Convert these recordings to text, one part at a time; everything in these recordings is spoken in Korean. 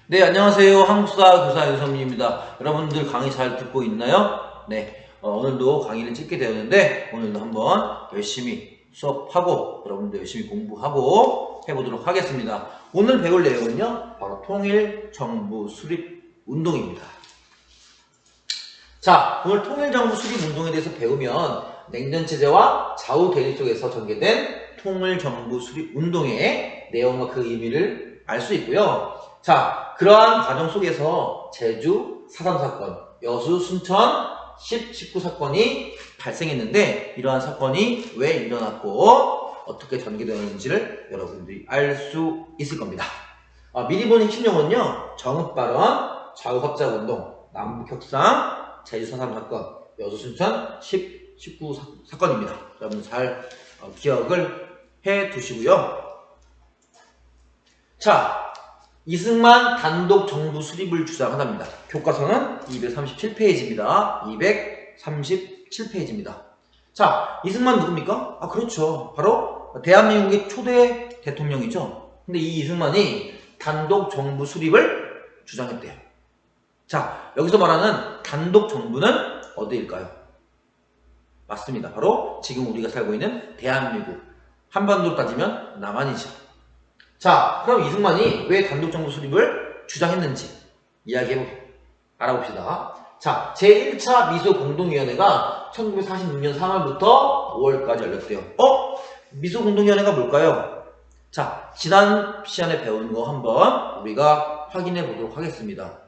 네, 안녕하세요. 한국사 교사 윤성민입니다. 여러분들 강의 잘 듣고 있나요? 네, 오늘도 강의를 찍게 되었는데 오늘도 한번 열심히 수업하고 여러분들 열심히 공부하고 해보도록 하겠습니다. 오늘 배울 내용은요, 바로 통일정부 수립 운동입니다. 자, 오늘 통일정부 수립 운동에 대해서 배우면 냉전체제와 좌우 대립 속에서 전개된 통일정부 수립 운동의 내용과 그 의미를 알 수 있고요. 자, 그러한 과정 속에서 제주 4.3 사건, 여수 순천 19 사건이 발생했는데 이러한 사건이 왜 일어났고 어떻게 전개되었는지를 여러분들이 알 수 있을 겁니다. 미리 보는 핵심 용어는요, 정읍발언, 좌우합작운동, 남북협상, 제주 4.3 사건, 여수 순천 19 사건입니다. 여러분 잘 기억을 해 두시고요. 자, 이승만 단독 정부 수립을 주장한답니다. 교과서는 237페이지입니다. 237페이지입니다. 자, 이승만 누굽니까? 그렇죠. 바로 대한민국의 초대 대통령이죠. 근데 이 이승만이 단독 정부 수립을 주장했대요. 자, 여기서 말하는 단독 정부는 어디일까요? 맞습니다. 바로 지금 우리가 살고 있는 대한민국. 한반도로 따지면 남한이죠. 자, 그럼 이승만이 왜 단독정부 수립을 주장했는지 알아봅시다. 자, 제1차 미소공동위원회가 1946년 3월부터 5월까지 열렸대요. 미소공동위원회가 뭘까요? 자, 지난 시간에 배운 거 한번 우리가 확인해 보도록 하겠습니다.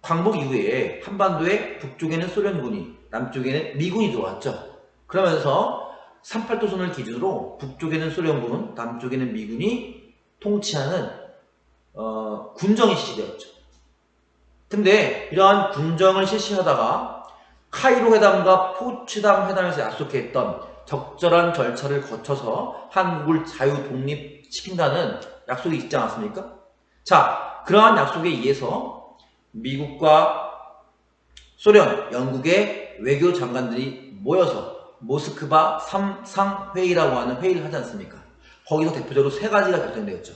광복 이후에 한반도에 북쪽에는 소련군이, 남쪽에는 미군이 들어왔죠. 그러면서 38도선을 기준으로 북쪽에는 소련군, 남쪽에는 미군이 통치하는 군정이 실시되었죠. 근데 이러한 군정을 실시하다가 카이로 회담과 포츠담 회담에서 약속했던 적절한 절차를 거쳐서 한국을 자유 독립시킨다는 약속이 있지 않았습니까? 자, 그러한 약속에 의해서 미국과 소련, 영국의 외교 장관들이 모여서 모스크바 3상 회의라고 하는 회의를 하지 않습니까? 거기서 대표적으로 세 가지가 결정되었죠.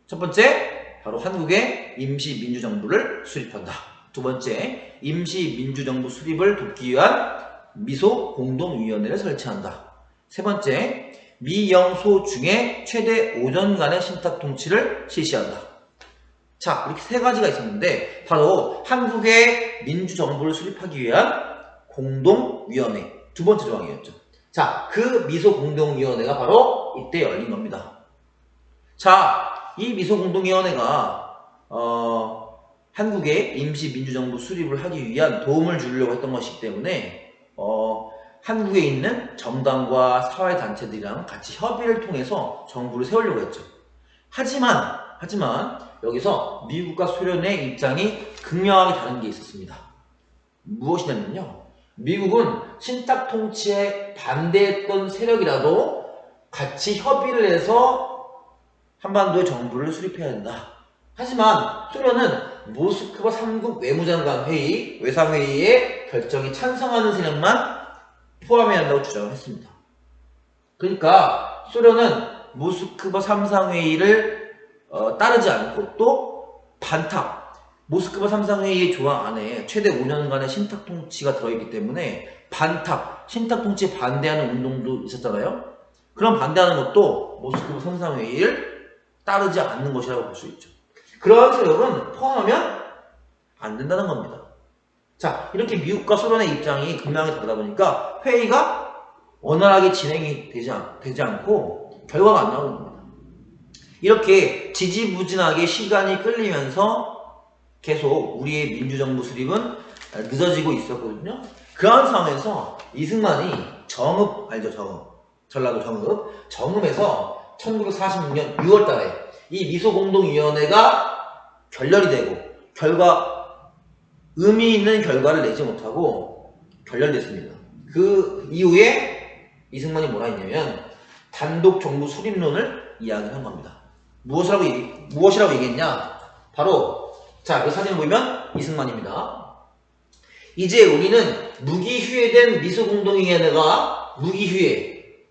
첫 번째, 바로 한국의 임시민주정부를 수립한다. 두 번째, 임시민주정부 수립을 돕기 위한 미소공동위원회를 설치한다. 세 번째, 미영소 중에 최대 5년간의 신탁통치를 실시한다. 자, 이렇게 세 가지가 있었는데 바로 한국의 민주정부를 수립하기 위한 공동위원회 두 번째 조항이었죠. 자, 그 미소공동위원회가 바로 이때 열린 겁니다. 자, 이 미소공동위원회가 한국의 임시민주정부 수립을 하기 위한 도움을 주려고 했던 것이기 때문에 한국에 있는 정당과 사회단체들이랑 같이 협의를 통해서 정부를 세우려고 했죠. 하지만 여기서 미국과 소련의 입장이 극명하게 다른 게 있었습니다. 무엇이냐면요, 미국은 신탁 통치에 반대했던 세력이라도 같이 협의를 해서 한반도의 정부를 수립해야 된다. 하지만 소련은 모스크바 3국 외무장관 회의, 외상회의의 결정에 찬성하는 세력만 포함해야 한다고 주장을 했습니다. 그러니까 소련은 모스크바 3상회의를 따르지 않고 또 반탁, 모스크바 3상회의의 조항 안에 최대 5년간의 신탁통치가 들어있기 때문에 반탁, 신탁통치에 반대하는 운동도 있었잖아요. 그럼 반대하는 것도 모스크바 3상회의를 따르지 않는 것이라고 볼 수 있죠. 그러한 세력은 포함하면 안 된다는 겁니다. 자, 이렇게 미국과 소련의 입장이 극명하게 다르다 보니까 회의가 원활하게 진행이 되지 않고 결과가 안 나오는 겁니다. 이렇게 지지부진하게 시간이 끌리면서 계속 우리의 민주정부 수립은 늦어지고 있었거든요. 그런 상황에서 이승만이 정읍, 알죠? 정읍. 전라도 정읍에서 1946년 6월 달에 이 미소공동위원회가 결렬이 되고 의미 있는 결과를 내지 못하고 결렬됐습니다. 그 이후에 이승만이 뭐라 했냐면 단독 정부 수립론을 이야기한 겁니다. 무엇이라고 얘기했냐? 바로 자, 그 사진을 보면 이승만입니다. 이제 우리는 무기휴예된 미소공동위원회가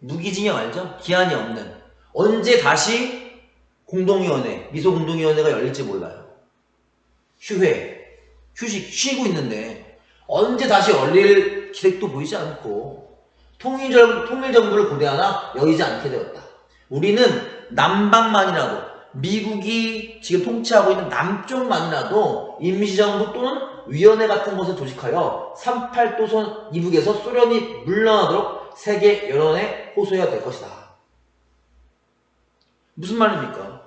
무기징역 알죠? 기한이 없는, 언제 다시 공동위원회, 미소공동위원회가 열릴지 몰라요. 쉬고 있는데 언제 다시 열릴 기색도 보이지 않고 통일정부를 고대하나 여의지 않게 되었다. 우리는 남방만이라도 미국이 지금 통치하고 있는 남쪽만이라도 임시정부 또는 위원회 같은 것을 조직하여 38도선 이북에서 소련이 물러나도록 세계 여론에 호소해야 될 것이다. 무슨 말입니까?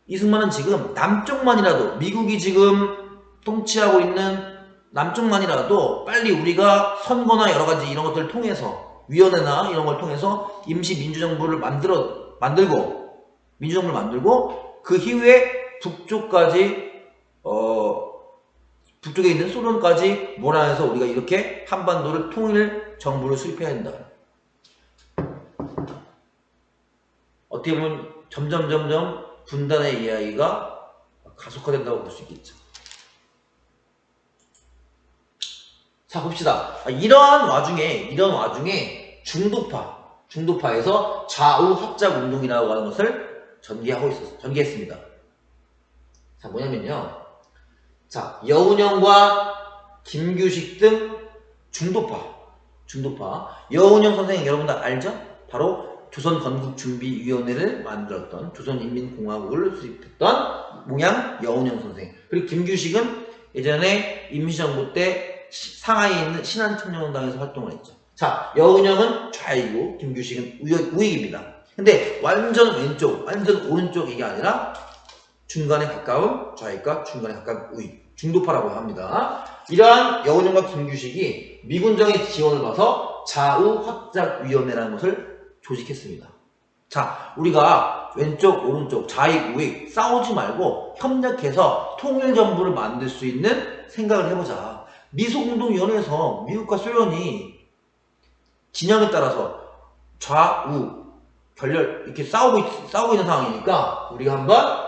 이승만은 지금 남쪽만이라도 미국이 지금 통치하고 있는 남쪽만이라도 빨리 우리가 선거나 여러 가지 이런 것들을 통해서 위원회나 이런 걸 통해서 임시 민주정부를 만들고 그 이후에 북쪽에 있는 소련까지 몰아내서 우리가 이렇게 한반도를 통일 정부를 수립해야 한다. 어떻게 보면 점점 분단의 이야기가 가속화된다고 볼 수 있겠죠. 자, 봅시다. 이런 와중에 중도파에서 좌우 합작 운동이라고 하는 것을 전개했습니다. 자, 뭐냐면요. 자, 여운형과 김규식 등 중도파. 여운형 선생님 여러분들 알죠? 바로 조선건국준비위원회를 만들었던, 조선인민공화국을 수립했던 모양 여운형 선생. 그리고 김규식은 예전에 임시정부 때 상하이에 있는 신한청년원당에서 활동을 했죠. 자, 여운형은 좌이고 김규식은 우익입니다. 근데 완전 왼쪽, 완전 오른쪽 이게 아니라 중간에 가까운 좌익과 중간에 가까운 우익, 중도파라고 합니다. 이러한 여운형과 김규식이 미군정의 지원을 받아서 좌우합작위원회라는 것을 조직했습니다. 자, 우리가 왼쪽, 오른쪽, 좌익, 우익 싸우지 말고 협력해서 통일정부를 만들 수 있는 생각을 해보자. 미소공동위원회에서 미국과 소련이 진영에 따라서 좌우 이렇게 싸우고 있는 상황이니까 우리가 한번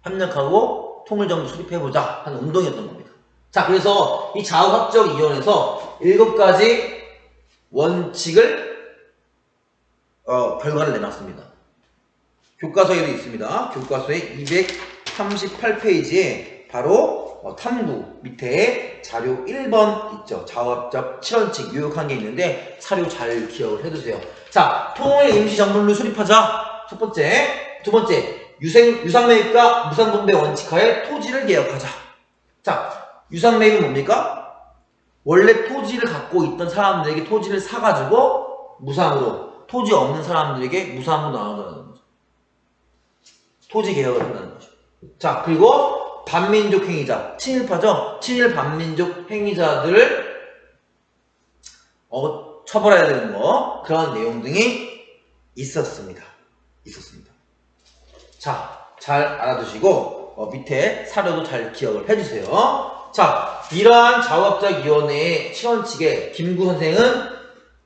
협력하고 통일정부 수립해보자 하는 운동이었던 겁니다. 자, 그래서 이 좌우합작위원회에서 7가지 원칙을 결과를 내놨습니다. 교과서에도 있습니다. 교과서의 238페이지에 바로 탐구 밑에 자료 1번 있죠. 좌우합작 7원칙 요약한 게 있는데 사료 잘 기억을 해두세요. 자, 통일 임시정부를 수립하자. 첫 번째. 두 번째, 유상매입과 무상분배 원칙하에 토지를 개혁하자. 자, 유상매입은 뭡니까? 원래 토지를 갖고 있던 사람들에게 토지를 사가지고 무상으로, 토지 없는 사람들에게 무상으로 나눠주는 거죠. 토지 개혁을 한다는 거죠. 자, 그리고 반민족 행위자, 친일파죠? 친일 반민족 행위자들을 처벌해야 되는 거, 그런 내용 등이 있었습니다. 자, 잘 알아두시고 밑에 사료도 잘 기억을 해주세요. 자, 이러한 좌우합작위원회의 7원칙에 김구 선생은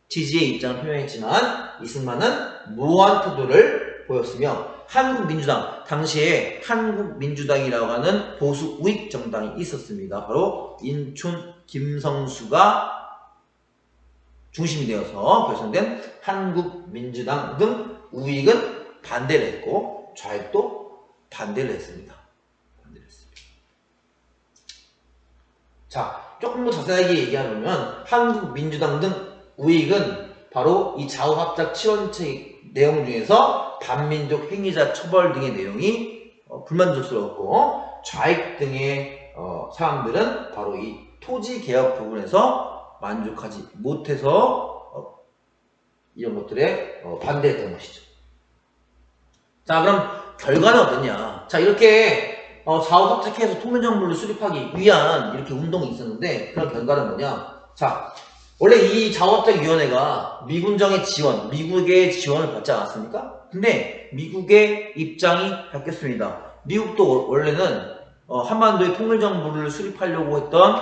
지지의 입장을 표명했지만 이승만은 무한 태도를 보였으며 한국민주당, 당시에 한국민주당이라고 하는 보수 우익 정당이 있었습니다. 바로 인춘, 김성수가 중심이 되어서 결성된 한국민주당 등 우익은 반대를 했고 좌익도 반대를 했습니다. 자, 조금 더 자세하게 얘기하면 한국민주당 등 우익은 바로 이 좌우합작 7원칙 내용 중에서 반민족 행위자 처벌 등의 내용이 불만족스러웠고 좌익 등의 사람들은 바로 이 토지 개혁 부분에서 만족하지 못해서 이런 것들에 반대했던 것이죠. 자, 그럼 결과는 어떠냐? 자, 이렇게 좌우합작해서 통일정부를 수립하기 위한 이렇게 운동이 있었는데 그런 결과는 뭐냐? 자, 원래 이 좌우합작위원회가 미군정의 지원, 미국의 지원을 받지 않았습니까? 근데 미국의 입장이 바뀌었습니다. 미국도 원래는 한반도의 통일정부를 수립하려고 했던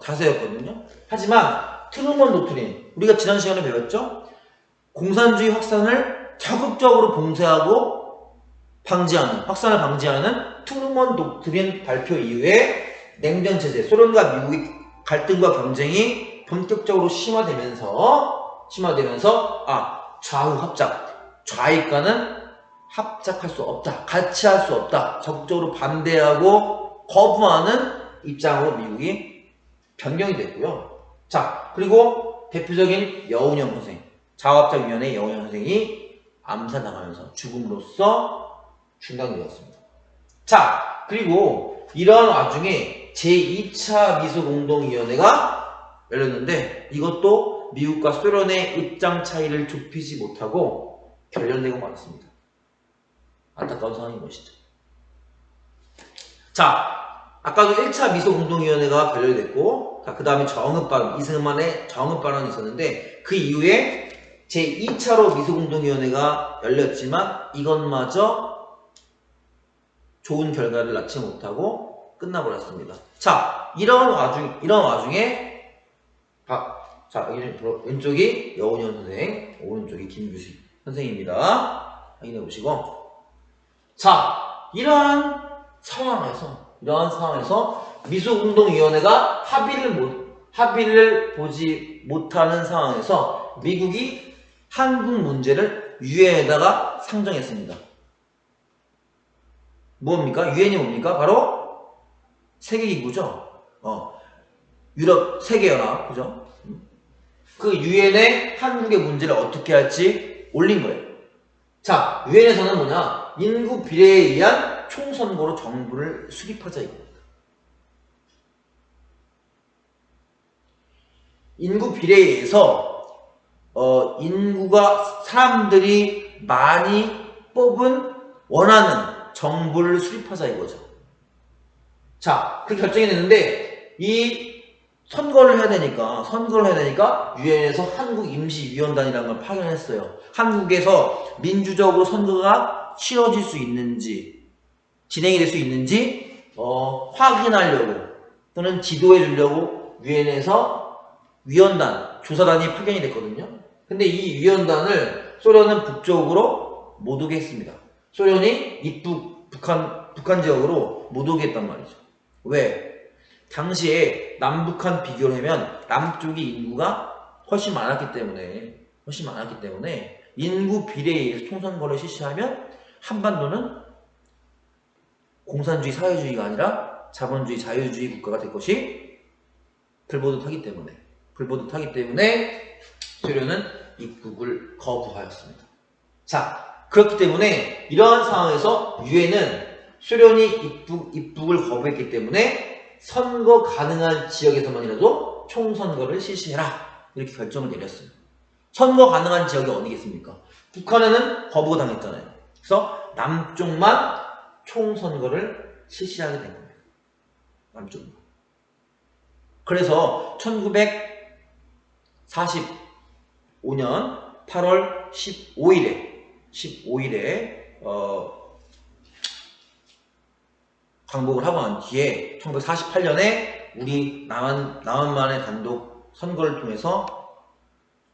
자세였거든요. 하지만 트루먼 도트린, 우리가 지난 시간에 배웠죠? 공산주의 확산을 적극적으로 봉쇄하고 확산을 방지하는 트루먼 도트린 발표 이후에 냉전체제, 소련과 미국의 갈등과 경쟁이 본격적으로 심화되면서 좌우 합작. 좌익과는 합작할 수 없다. 같이 할 수 없다. 적극적으로 반대하고 거부하는 입장으로 미국이 변경이 됐고요. 자, 그리고 대표적인 여운형 선생, 좌우합작위원회 여운형 선생이 암살당하면서 죽음으로써 중단되었습니다. 자, 그리고 이러한 와중에 제2차 미소공동위원회가 열렸는데 이것도 미국과 소련의 입장 차이를 좁히지 못하고 결렬되고 말았습니다. 안타까운 상황인 것이죠. 자, 아까도 1차 미소공동위원회가 결렬됐고, 그 다음에 정읍발언, 이승만의 정읍발언이 있었는데 그 이후에 제2차로 미소공동위원회가 열렸지만 이것마저 좋은 결과를 낳지 못하고 끝나버렸습니다. 자, 이런 와중에 자, 왼쪽이 여운형 선생, 오른쪽이 김규식 선생입니다. 확인해 보시고, 자, 이러한 상황에서 미소공동위원회가 합의를 보지 못하는 상황에서 미국이 한국 문제를 유엔에다가 상정했습니다. 뭡니까? 유엔이 뭡니까? 바로 세계기구죠. 유럽 세계연합, 그죠? 그 유엔에 한국의 문제를 어떻게 할지 올린 거예요. 자, 유엔에서는 뭐냐? 인구 비례에 의한 총선거로 정부를 수립하자 이겁니다. 인구 비례에 의해서 인구가 사람들이 많이 뽑은 원하는 정부를 수립하자 이거죠. 자, 그렇게 결정이 됐는데 이 선거를 해야 되니까 유엔에서 한국임시위원단이라는 걸 파견했어요. 한국에서 민주적으로 선거가 치러질 수 있는지, 진행이 될 수 있는지 확인하려고 또는 지도해 주려고 유엔에서 위원단, 조사단이 파견이 됐거든요. 근데 이 위원단을 소련은 북쪽으로 못 오게 했습니다. 소련이 북한 지역으로 못 오게 했단 말이죠. 왜? 당시에 남북한 비교를 하면 남쪽이 인구가 훨씬 많았기 때문에 인구 비례에 의해서 총선거를 실시하면 한반도는 공산주의 사회주의가 아니라 자본주의 자유주의 국가가 될 것이 불보듯하기 때문에 소련은 입국을 거부하였습니다. 자, 그렇기 때문에 이러한 상황에서 유엔은 소련이 입국을 거부했기 때문에 선거 가능한 지역에서만이라도 총선거를 실시해라 이렇게 결정을 내렸어요. 선거 가능한 지역이 어디겠습니까? 북한에는 거부가 당했잖아요. 그래서 남쪽만 총선거를 실시하게 된 겁니다. 남쪽만. 그래서 1945년 8월 15일에 광복을 하고 난 뒤에 1948년에 우리 남한만의 단독 선거를 통해서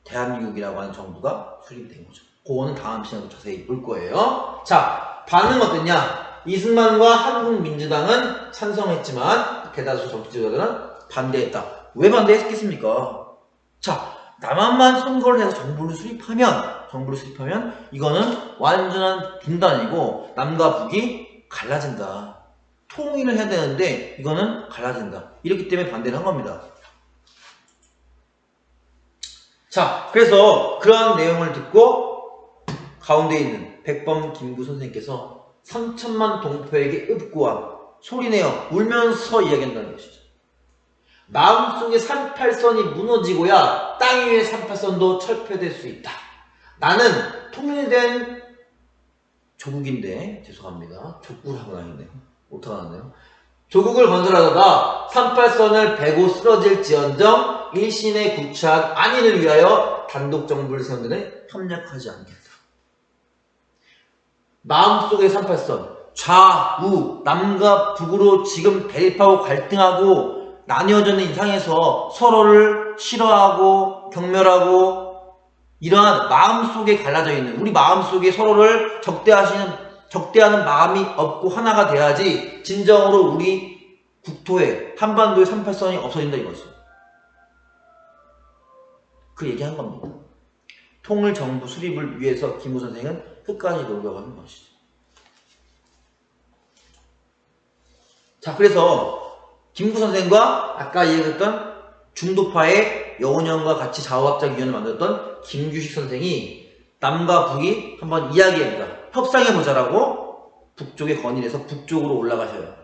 대한민국이라고 하는 정부가 수립된 거죠. 그거는 다음 시간에 자세히 볼 거예요. 자, 반응은 어땠냐? 이승만과 한국민주당은 찬성했지만 대다수 정치 지도자들은 반대했다. 왜 반대했겠습니까? 자, 남한만 선거를 해서 정부를 수립하면 이거는 완전한 분단이고 남과 북이 갈라진다. 통일을 해야 되는데 이거는 갈라진다. 이렇기 때문에 반대를 한 겁니다. 자, 그래서 그러한 내용을 듣고 가운데 있는 백범 김구 선생님께서 3천만 동포에게 읍고함 소리내어 울면서 이야기한다는 것이죠. 마음속에 38선이 무너지고야 땅 위의 38선도 철폐될 수 있다. 나는 통일된 조국인데, 죄송합니다. 족구라고 나왔네요. 오타가 났네요. 조국을 건설하다가 38선을 베고 쓰러질지언정 일신의 구차한 안위를 위하여 단독 정부를 세운 데는 협력하지 않겠다. 마음속의 38선, 좌우, 남과 북으로 지금 대립하고 갈등하고 나뉘어져 있는 상황에서 서로를 싫어하고 경멸하고 이러한 마음속에 갈라져 있는 우리 마음속에 서로를 적대하는 마음이 없고 하나가 돼야지 진정으로 우리 국토에 한반도의 38선이 없어진다 이거죠. 그 얘기한 겁니다. 통일정부 수립을 위해서 김구 선생은 끝까지 노력하는 것이죠. 자, 그래서 김구 선생과 아까 얘기했던 중도파의 여운형과 같이 좌우합작위원을 만들었던 김규식 선생이 남과 북이 한번 이야기해보자, 협상해보자라고 북쪽에 건의를 해서 북쪽으로 올라가셔요.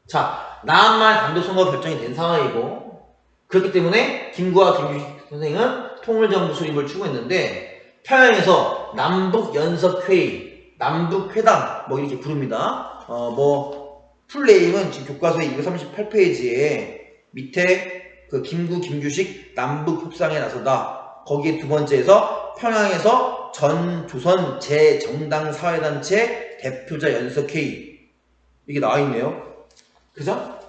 자, 남한만 단독선거가 결정이 된 상황이고, 그렇기 때문에 김구와 김규식 선생은 통일정부 수립을 추구했는데, 평양에서 남북연석회의, 남북회담 뭐 이렇게 부릅니다. 풀네임은 지금 교과서의 238페이지에 밑에 그 김구, 김규식 남북협상에 나서다, 거기에 두 번째에서 평양에서 전 조선 제정당 사회단체 대표자 연석회의, 이게 나와있네요. 그죠?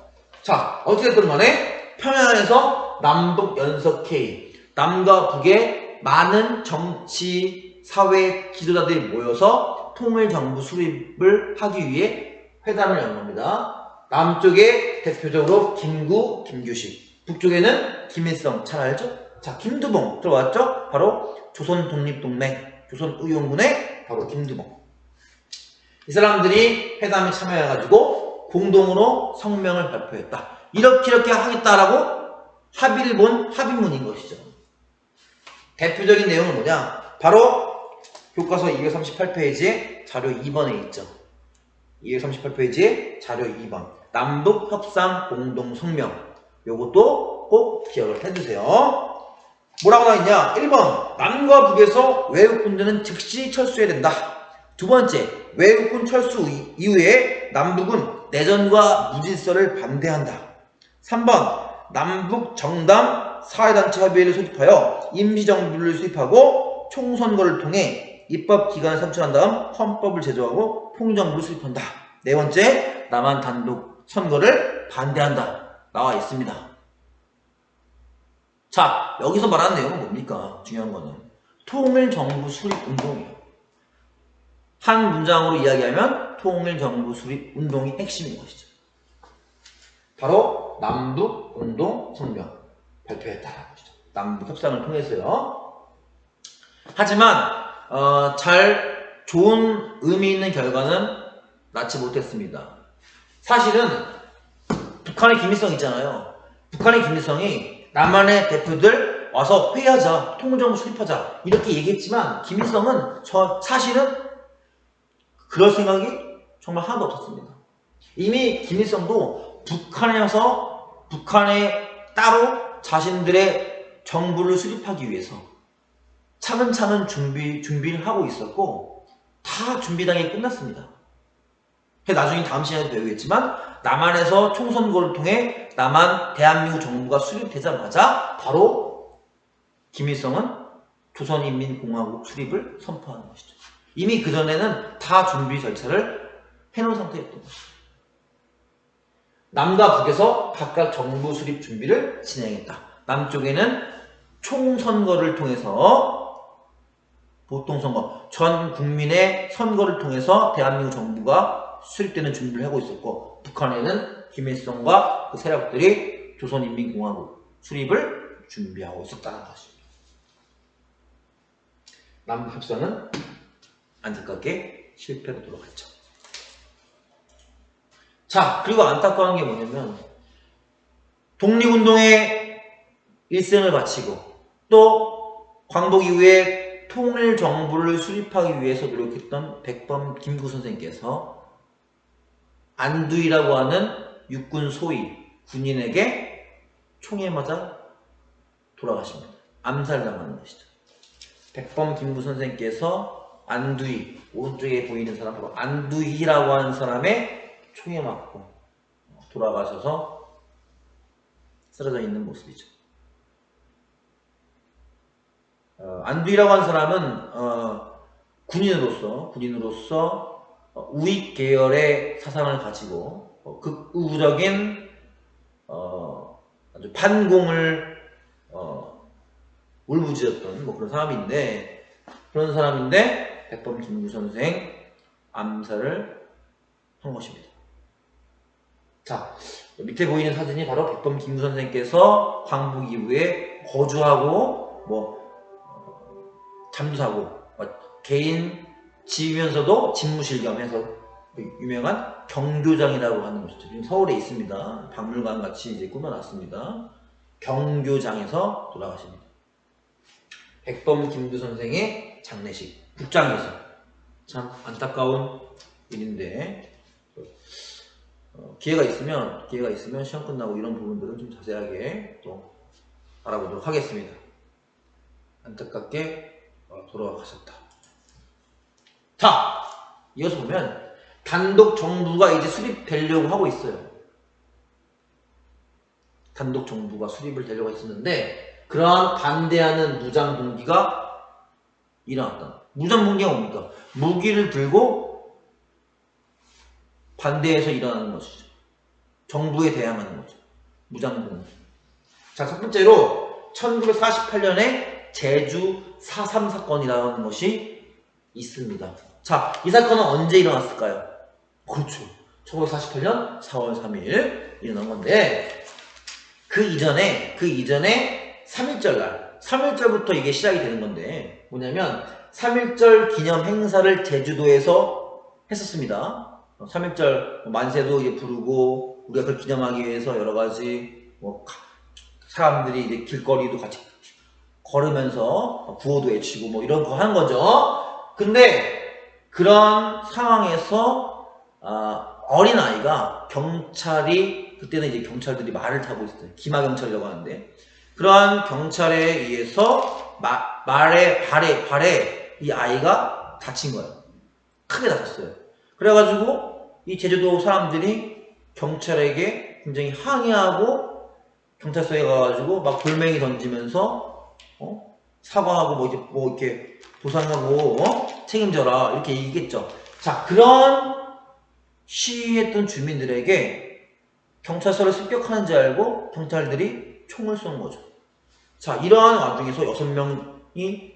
자, 어찌됐든 간에 평양에서 남북연석회의, 남과 북의 많은 정치, 사회 지도자들이 모여서 통일정부 수립을 하기 위해 회담을 연 겁니다. 남쪽에 대표적으로 김구, 김규식, 북쪽에는 김일성, 잘 알죠? 자, 김두봉 들어왔죠? 바로 조선독립동맹, 조선의용군의 바로 김두봉. 이 사람들이 회담에 참여해가지고 공동으로 성명을 발표했다. 이렇게 하겠다라고 합의를 본 합의문인 것이죠. 대표적인 내용은 뭐냐? 바로 교과서 238페이지에 자료 2번에 있죠. 238페이지에 자료 2번. 남북협상 공동성명. 요것도 꼭 기억을 해주세요. 뭐라고 나와있냐? 1번. 남과 북에서 외국군대는 즉시 철수해야 된다. 두 번째. 외국군 철수 이후에 남북은 내전과 무질서를 반대한다. 3번. 남북 정당 사회단체 협의회를 소집하여 임시정부를 수립하고 총선거를 통해 입법기관을 선출한 다음 헌법을 제정하고 통일정부를 수립한다. 네 번째, 남한 단독 선거를 반대한다. 나와 있습니다. 자, 여기서 말하는 내용은 뭡니까? 중요한 거는 통일정부 수립운동이에요. 한 문장으로 이야기하면 통일정부 수립운동이 핵심인 것이죠. 바로 남북운동성명 발표했다라는 것이죠. 남북협상을 통해서요. 하지만 좋은 의미 있는 결과는 낳지 못했습니다. 사실은 북한의 김일성 있잖아요. 북한의 김일성이 남한의 대표들 와서 회의하자, 통일정부 수립하자 이렇게 얘기했지만 김일성은 사실은 그럴 생각이 정말 하나도 없었습니다. 이미 김일성도 북한에 따로 자신들의 정부를 수립하기 위해서 차근차근 준비를 하고 있었고 다 준비단이 끝났습니다. 나중에 다음 시간에도 배우겠지만 남한에서 총선거를 통해 대한민국 정부가 수립되자마자 바로 김일성은 조선인민공화국 수립을 선포하는 것이죠. 이미 그전에는 다 준비 절차를 해놓은 상태였던 것이죠. 남과 북에서 각각 정부 수립 준비를 진행했다. 남쪽에는 총선거를 통해서 보통선거, 전 국민의 선거를 통해서 대한민국 정부가 수립되는 준비를 하고 있었고 북한에는 김일성과 그 세력들이 조선인민공화국 수립을 준비하고 있었다는 것입니다. 남북협상은 안타깝게 실패로 돌아갔죠. 자, 그리고 안타까운 게 뭐냐면 독립운동에 일생을 바치고 또 광복 이후에 통일정부를 수립하기 위해서 노력했던 백범 김구 선생님께서 안두희라고 하는 육군 소위 군인에게 총에 맞아 돌아가십니다. 암살당하는 것이죠. 백범 김구 선생님께서 안두희, 오른쪽에 보이는 사람 바로 안두희라고 하는 사람의 총에 맞고 돌아가셔서 쓰러져 있는 모습이죠. 안두희라고 하는 사람은 군인으로서 우익 계열의 사상을 가지고 극우적인 아주 반공을 울부짖었던 그런 사람인데 백범 김구 선생 암살을 한 것입니다. 자, 밑에 보이는 사진이 바로 백범 김구 선생께서 광복 이후에 거주하고 잠도 자고 개인 집이면서도 집무실 겸해서 유명한 경교장이라고 하는 곳이죠. 지금 서울에 있습니다. 박물관 같이 이제 꾸며놨습니다. 경교장에서 돌아가십니다. 백범 김두 선생의 장례식 국장에서. 참 안타까운 일인데 기회가 있으면 시험 끝나고 이런 부분들은 좀 자세하게 또 알아보도록 하겠습니다. 안타깝게 돌아가셨다. 자, 이어서 보면 단독 정부가 이제 수립되려고 하고 있어요. 단독 정부가 수립을 되려고 했었는데 그러한 반대하는 무장 봉기가 일어났다. 무장 봉기가 뭡니까? 무기를 들고 반대해서 일어나는 것이죠. 정부에 대항하는 거죠. 무장 봉기. 자, 첫 번째로 1948년에 제주 4.3 사건이라는 것이 있습니다. 자, 이 사건은 언제 일어났을까요? 그렇죠. 1948년 4월 3일 일어난 건데 그 이전에 3.1절 날 3.1절부터 이게 시작이 되는 건데 뭐냐면 3.1절 기념 행사를 제주도에서 했었습니다. 3.1절 만세도 이제 부르고 우리가 그걸 기념하기 위해서 여러 가지 사람들이 이제 길거리도 같이 걸으면서 구호도 외치고 뭐 이런 거 하는 거죠. 근데 그런 상황에서 어린아이가 경찰이 그때는 이제 경찰들이 말을 타고 있었어요. 기마경찰이라고 하는데 그러한 경찰에 의해서 발에 이 아이가 다친 거예요. 크게 다쳤어요. 그래가지고 이 제주도 사람들이 경찰에게 굉장히 항의하고 경찰서에 가가지고 막 돌멩이 던지면서 사과하고 뭐 이렇게 보상하고 책임져라 이렇게 얘기했죠. 자, 그런 시위했던 주민들에게 경찰서를 습격하는 줄 알고 경찰들이 총을 쏜 거죠. 자, 이러한 와중에서 6명이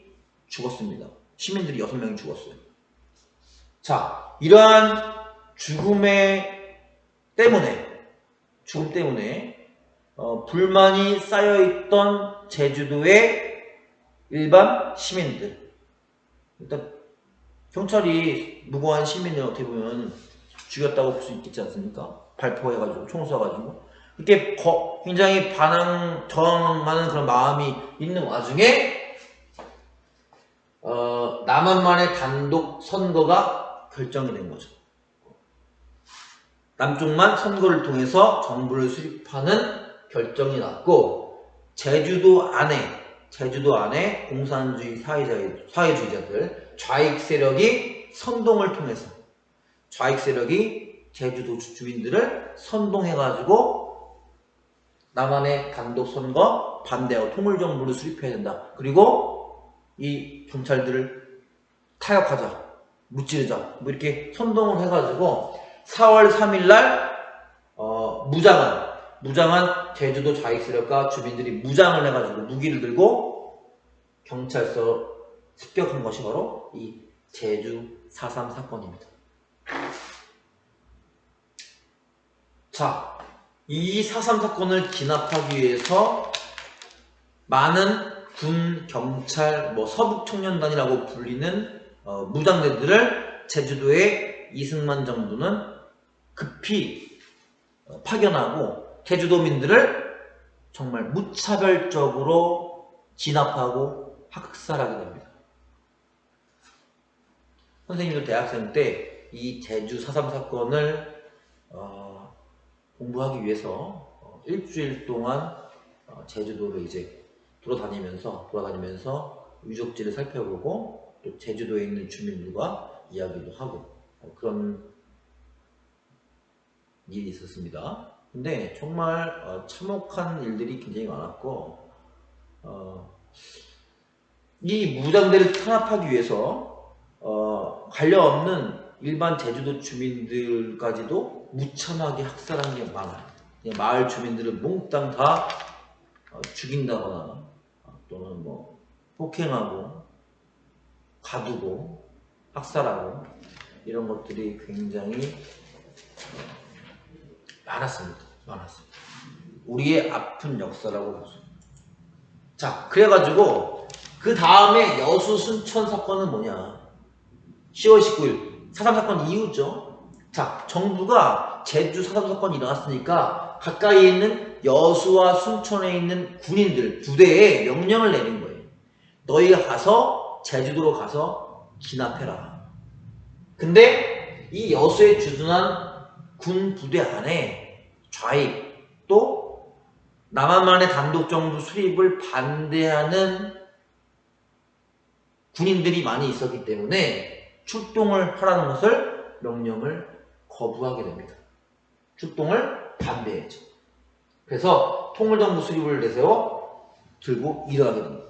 죽었습니다. 시민들이 6명이 죽었어요. 자, 이러한 죽음 때문에 불만이 쌓여있던 제주도의 일반 시민들, 일단 경찰이 무고한 시민을 어떻게 보면 죽였다고 볼 수 있겠지 않습니까? 발포해가지고 총 쏴가지고 이렇게 굉장히 저항하는 그런 마음이 있는 와중에 남한만의 단독 선거가 결정이 된 거죠. 남쪽만 선거를 통해서 정부를 수립하는 결정이 났고 제주도 안에 공산주의 사회주의자들 좌익 세력이 선동을 통해서 좌익 세력이 제주도 주민들을 선동해가지고 남한의 단독 선거 반대하고 통일정부를 수립해야 된다. 그리고 이 경찰들을 타협하자, 무찌르자, 뭐 이렇게 선동을 해가지고 4월 3일날 무장한 제주도 좌익 세력과 주민들이 무장을 해가지고 무기를 들고 경찰서 습격한 것이 바로 이 제주 4.3 사건입니다. 자, 이 4.3 사건을 진압하기 위해서 많은 군, 경찰, 서북청년단이라고 불리는 무장대들을 제주도의 이승만 정부는 급히 파견하고 제주도민들을 정말 무차별적으로 진압하고 학살하게 됩니다. 선생님도 대학생 때 이 제주 4.3 사건을 공부하기 위해서 일주일 동안 제주도를 이제 돌아다니면서 유적지를 살펴보고 또 제주도에 있는 주민들과 이야기도 하고 그런 일이 있었습니다. 근데 정말 참혹한 일들이 굉장히 많았고 이 무장대를 탄압하기 위해서 관련 없는 일반 제주도 주민들까지도 무참하게 학살한 게 많아요. 마을 주민들을 몽땅 다 죽인다거나 또는 폭행하고 가두고 학살하고 이런 것들이 굉장히 많았습니다. 우리의 아픈 역사라고 볼 수 있습니다. 자, 그래가지고 그 다음에 여수 순천 사건은 뭐냐? 10월 19일 4.3 사건 이후죠. 자, 정부가 제주 4.3 사건이 일어났으니까 가까이에 있는 여수와 순천에 있는 군인들 부대에 명령을 내린 거예요. 너희가 가서 제주도로 가서 진압해라. 근데 이 여수에 주둔한 군 부대 안에 좌익 또 남한만의 단독 정부 수립을 반대하는 군인들이 많이 있었기 때문에 출동을 하라는 것을 명령을 거부하게 됩니다. 출동을 반대했죠. 그래서 통일정부 수립을 내세워 들고 일어나게 됩니다.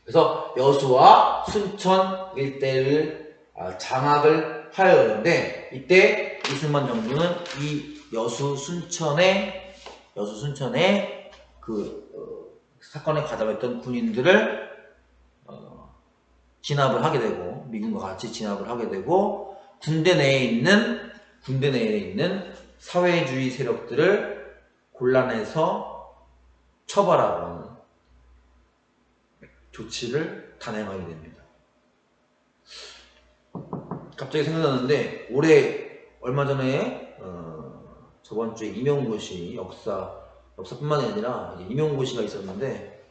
그래서 여수와 순천 일대를 장악을 하였는데 이때 이승만 정부는 이 여수 순천에 그 사건에 가담했던 군인들을 진압을 하게 되고 미군과 같이 진압을 하게 되고 군대 내에 있는 사회주의 세력들을 곤란해서 처벌하고 조치를 단행하게 됩니다. 갑자기 생각나는데 얼마 전에 저번 주에 임용고시 역사뿐만이 아니라 임용고시가 있었는데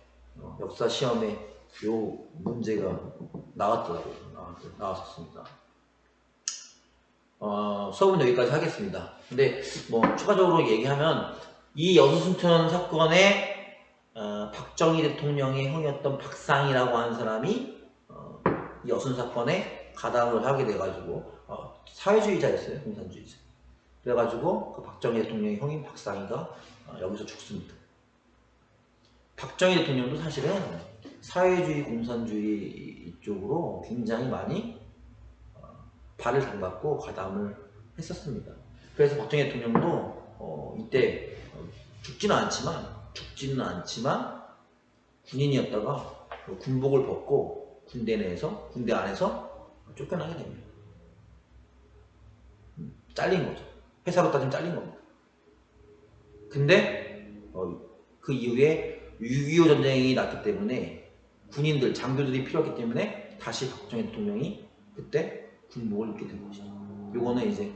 역사 시험에 요 문제가 나왔었습니다. 수업은 여기까지 하겠습니다. 근데 뭐 추가적으로 얘기하면 이 여수 순천 사건에 박정희 대통령의 형이었던 박상희라고 하는 사람이 이 여순 사건에 가담을 하게 돼가지고 사회주의자였어요. 공산주의자. 그래가지고 그 박정희 대통령의 형인 박상희가 여기서 죽습니다. 박정희 대통령도 사실은 사회주의 공산주의 이쪽으로 굉장히 많이 발을 담갔고 가담을 했었습니다. 그래서 박정희 대통령도 이때 죽지는 않지만 군인이었다가 군복을 벗고 군대 안에서 쫓겨나게 됩니다. 잘린 거죠. 회사로 따지면 잘린 겁니다. 근데 그 이후에 6.25 전쟁이 났기 때문에 군인들, 장교들이 필요했기 때문에 다시 박정희 대통령이 그때 군복을 입게 된 것이죠. 요거는 이제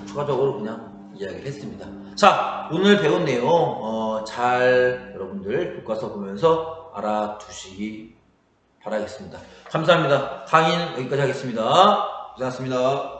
추가적으로 그냥 이야기를 했습니다. 자, 오늘 배운 내용 잘 여러분들 교과서 보면서 알아두시기 바라겠습니다. 감사합니다. 강의는 여기까지 하겠습니다. 고생하셨습니다.